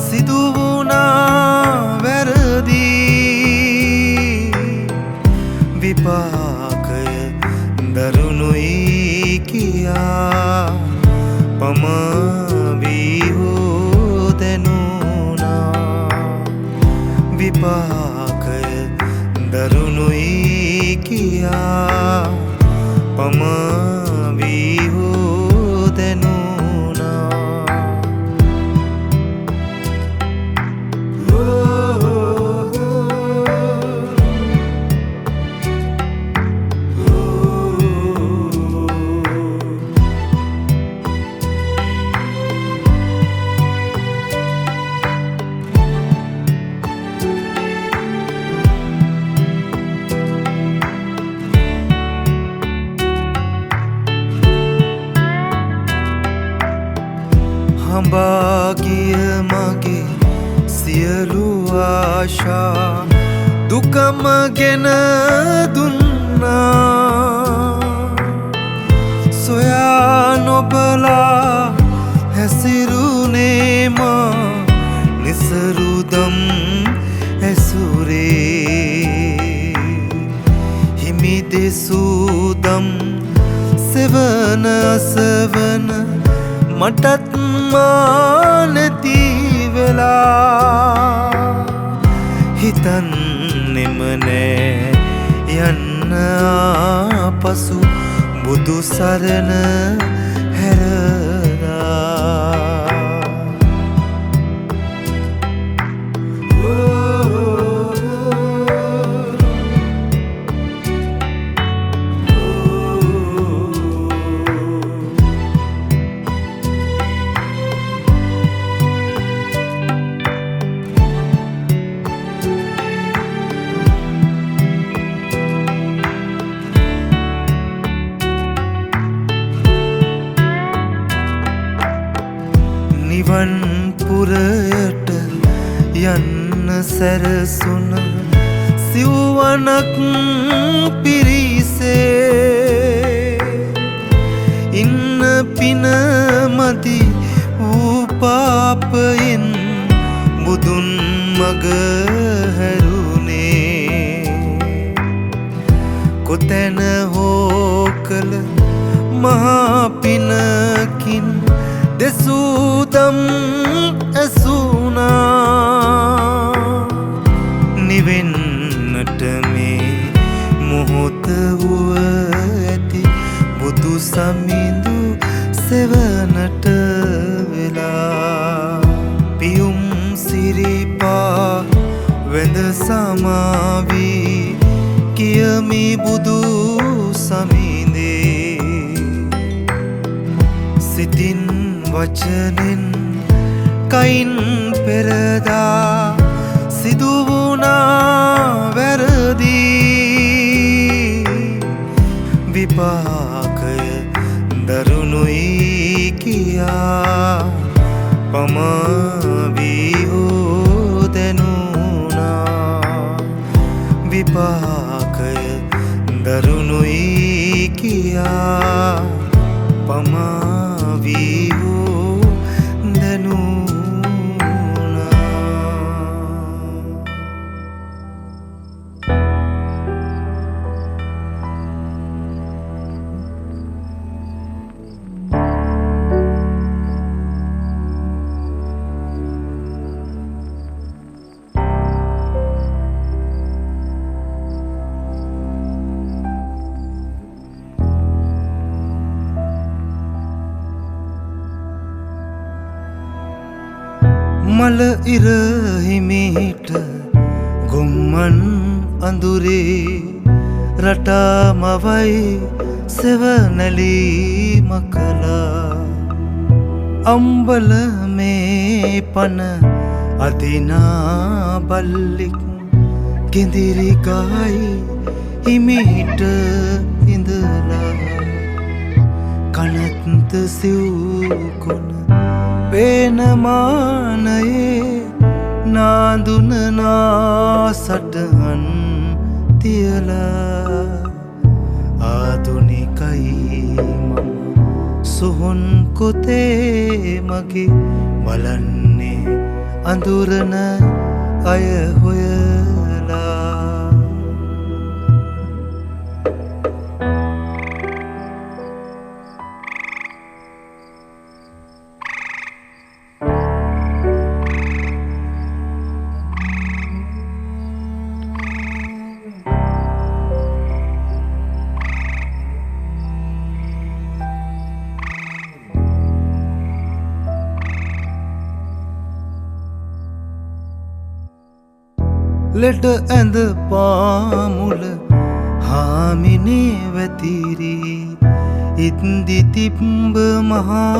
සිදු වුණා වැරදි විපාකය දරුණුයි කියා පමවී හෝ දැනුණා විපාකය දරුණුයි කියා පමවී හෝ දැනුණා හඹාගිය මගේ සියලු ආශා දුකම ගෙන දුන්නා සොයා නොබලා හැසිරුනේ මා නිසරුදම් ඇසුරේ හිමි දෙසුදම් සෙවන අසවන මටත් මානති වෙලා හිතන්නෙම නෑ යන්න ආපසු බුදු සරණ හැරලා නිවන් පුරයට යන්න සැරසුන සිව්වනක් පිරිසේ ඉන්න පින මදි වූ පාපයෙන් බුදුන් මග හැරුණේ කොතැන හෝ කළ මහා පිනකින් දෙසූදම් ඇසුනා නිවෙන්නට මේ මොහොත වුව ඇති බුදු සමිඳු සෙවනට වෙලා පියුම් සිරිපා වෙඳ සමාවී කියමි බුදු සමිඳේ සිතින් වචනෙන් කයින් පෙරදා සිදුවුණා වැරදි විපාකය දරුණුයි කියා පමාවී හෝ දැනුණා විපාකය දරුණුයි කියා පමාවී හෝ දැනුණා මල ඉර හිමිට ගොම්මන් අඳුරේ රටාමවයි සෙවනැලී මකලා අම්බල මේ පන අදිනා බල්ලෙක් කෙඳිරි ගායි හිමිට ඉඳලා කනත්ත සිව්කොන පේනමානයේ නාදුනනා සටහන් තියලා ආදුනිකයි මම සොහොන් කොතේ මගේ බලන්නේ අඳුරන අය හොයලා ලෙඩ ඇඳ පාමුල හාමිනේ වැතිරි ඉත්දි තිබ්බ මහා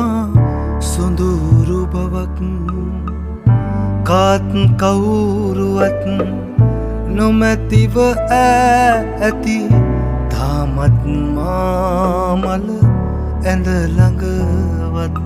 සොඳුරු බවක් කාත් කවුරුවත් නොමැතිව ඇති තාමත් මාමල ඇඳ ළඟවත්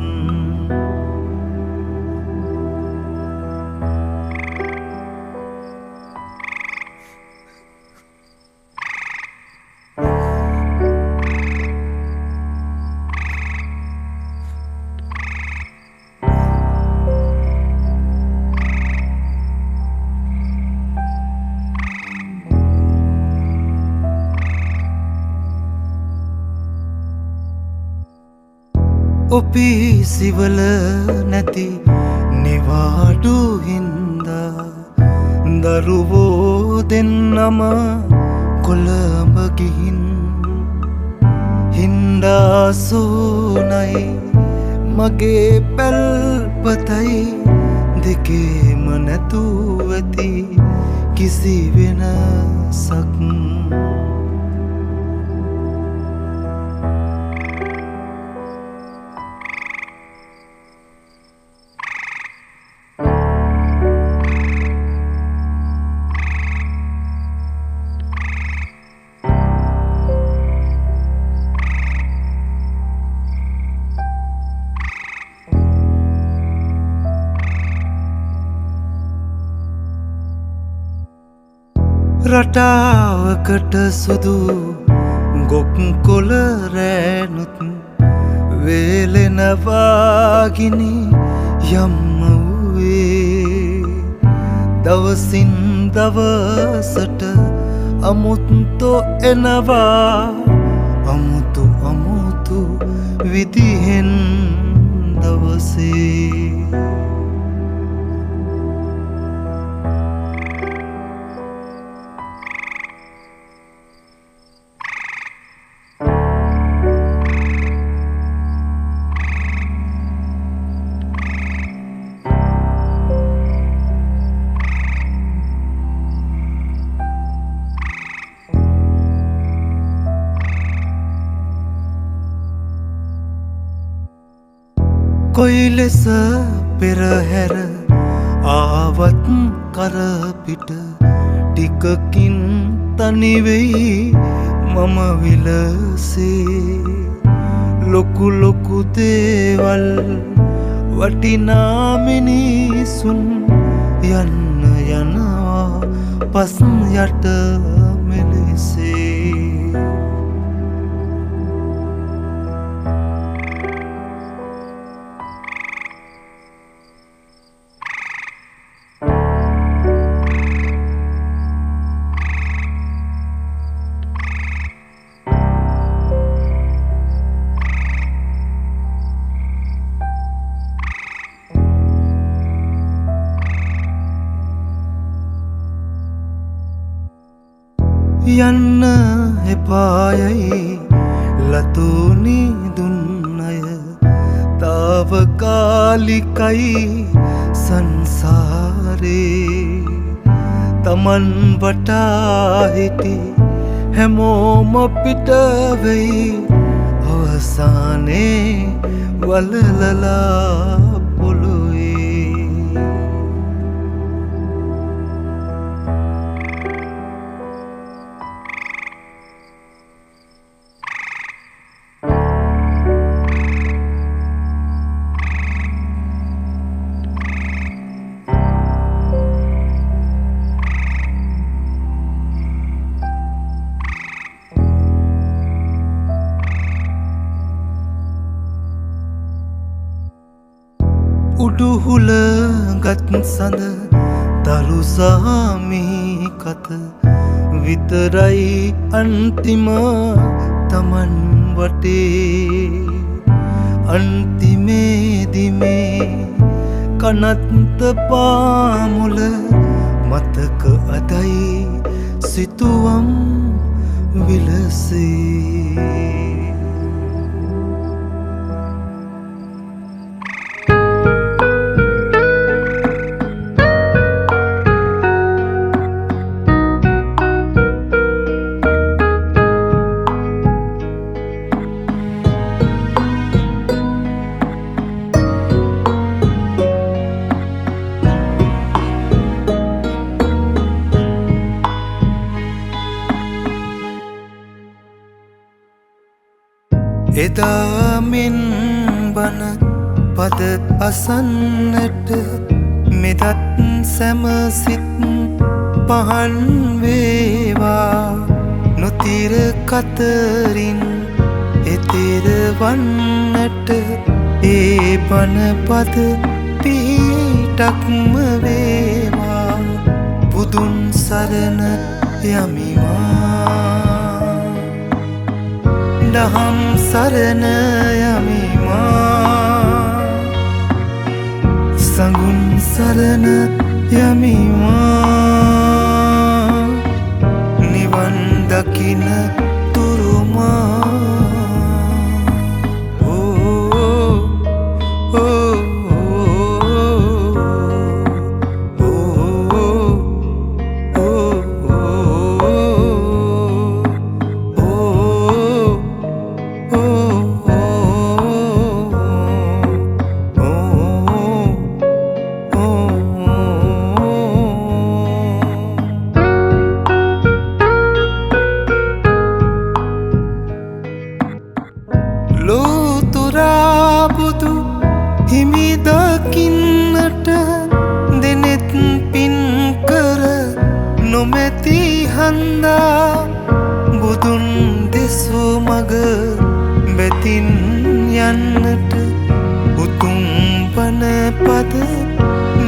ඔපිසිවල නැති නිවාඩු හින්දා දරුවෝ දෙන්නම කොළඹ ගිහින් හින්දාසෝනයි මගේ පැල්පතයි දෙකේම නැතුව ඇති කිසි වෙනසක් රටාවකට සුදු ගොක් කොළ රෑනුත් වේලෙනවාගිනි යම්ම වූවේ දවසින් දවසට අමුත්තු එනවා අමුතු අමුතු විදිහෙන් දවසේ කොයි ලෙස පෙරහැර ආවත් කරපිට ටිකකින් තනිවෙයි මම විලසේ ලොකු ලොකු දේවල් වටිනා මිනිසුන් යන්න යනවා පස් යට මෙලෙසේ යන්න එපායයි ලතුනි දුන්නය තාවකාලිකයි සංසාරේ තමන් වටා හිටි හැමෝම පිටවෙයි අවසානේ වලලලා උඩුහුල ගත් සඳ දරුසාමි කත විතරයි අන්තිම තමන් වටේ අන්තිමේදිමේ කනත්ත පාමුල මතක අදයි සිතුවම් විලසේ එදා මෙන් බන පද අසන්නට මෙදත් සැමසිත් පහන් වේවා නොතිර කතරින් එතෙර වන්නට ඒ බන පද පිහිටක්ම වේවා බුදුන් සරණ යමිමා දහම් සරණ යමිමා සඟුන් සරණ යමිමා නිවන් දකින තුරුමා ලෝතුරාබුදු හිමිදකින්නට දෙනෙත් පින් කර නොමැති හන්දා බුදුන් දෙසූ මග බැතින් යන්නට උතුම් බණ පද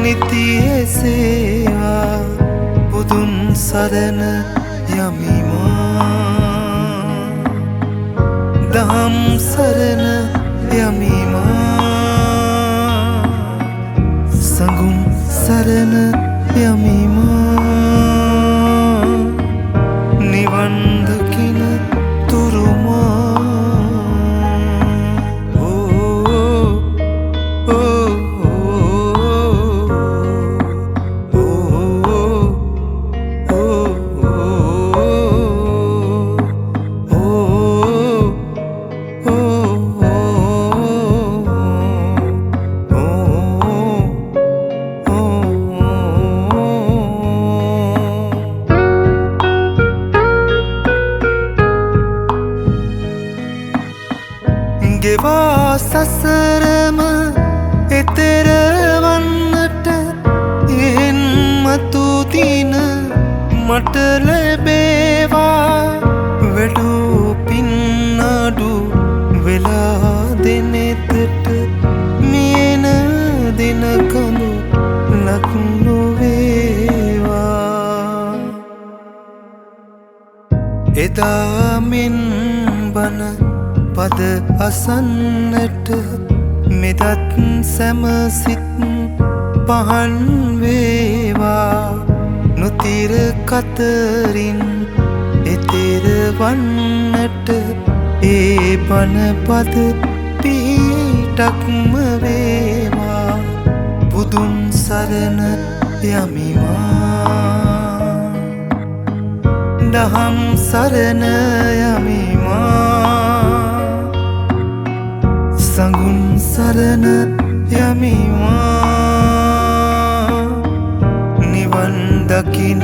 නිතිය සේවා බුදුන් සරණ යමිමා දහම් සරණ යමිමා සඟුම් සරණ යමිමා නිවන් දකින තුරුමා ගෙවා සසරම එතෙර වන්නට එහෙන් මතු දින මට ලැබේවා වැඩූ පින් අඩු වෙලා දෙනෙතට මියන දින කඳු ලක් නොවේවා එදා මෙන් බන පද අසන්නට මෙදත් සැමසිත් පහන් වේවා නොතිර කතරින් එතෙර වන්නට ඒ බණ පද පිහිටක්ම වේවා බුදුන් සරණ යමිමා දහම් සරණ යමිමා සඟුන් සරණ යමිමා නිවන් දකින